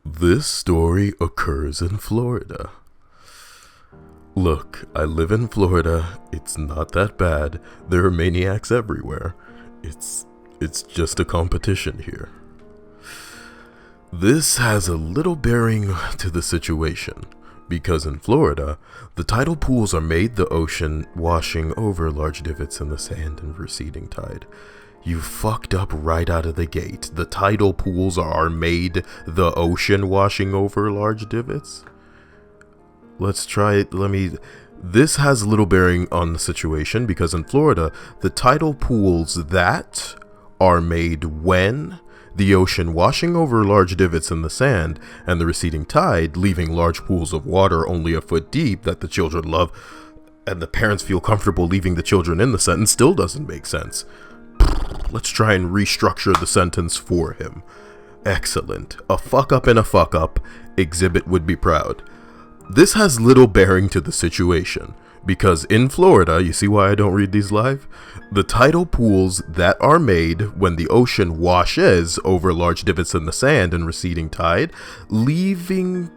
This story occurs in Florida. Look, I live in Florida. It's not that bad. There are maniacs everywhere. It's just a competition here. This has a little bearing to the situation, because in Florida, the tidal pools are made the ocean washing over large divots in the sand and receding tide. You fucked up right out of the gate. The tidal pools are made the ocean washing over large divots? Let's try it. This has little bearing on the situation because in Florida, the tidal pools that are made when the ocean washing over large divots in the sand and the receding tide, leaving large pools of water only a foot deep that the children love and the parents feel comfortable leaving the children in the sentence still doesn't make sense. Let's try and restructure the sentence for him. Excellent. A fuck up and a fuck up. Exhibit would be proud. This has little bearing to the situation, because in Florida, you see why I don't read these live? The tidal pools that are made when the ocean washes over large divots in the sand and receding tide, leaving...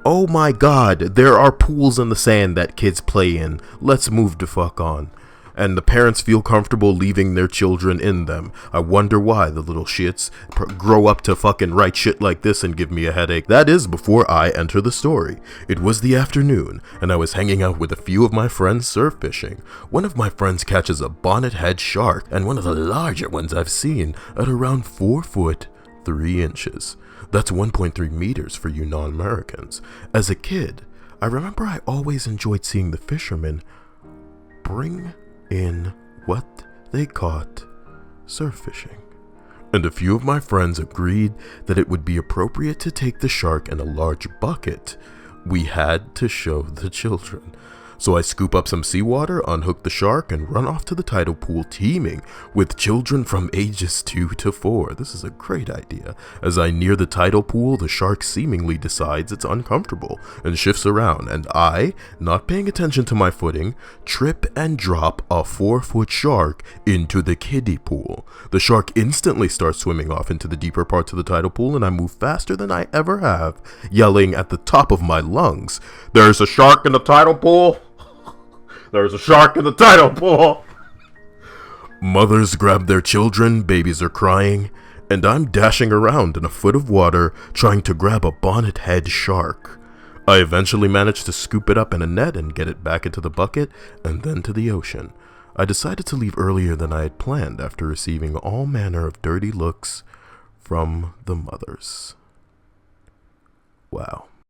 Oh my god, there are pools in the sand that kids play in. Let's move the fuck on. And the parents feel comfortable leaving their children in them. I wonder why the little shits grow up to fucking write shit like this and give me a headache. That is before I enter the story. It was the afternoon, and I was hanging out with a few of my friends surf fishing. One of my friends catches a bonnet head shark, and one of the larger ones I've seen, at around 4 foot 3 inches. That's 1.3 meters for you non-Americans. As a kid, I remember I always enjoyed seeing the fishermen bring in what they caught surf fishing, and a few of my friends agreed that it would be appropriate to take the shark in a large bucket. We had to show the children. So I scoop up some seawater, unhook the shark, and run off to the tidal pool teeming with children from ages 2 to 4. This is a great idea. As I near the tidal pool, the shark seemingly decides it's uncomfortable and shifts around, and I, not paying attention to my footing, trip and drop a 4-foot shark into the kiddie pool. The shark instantly starts swimming off into the deeper parts of the tidal pool, and I move faster than I ever have, yelling at the top of my lungs, "There's a shark in the tidal pool! There's a shark in the tidal pool!" Mothers grab their children, babies are crying, and I'm dashing around in a foot of water trying to grab a bonnet head shark. I eventually manage to scoop it up in a net and get it back into the bucket and then to the ocean. I decided to leave earlier than I had planned after receiving all manner of dirty looks from the mothers. Wow.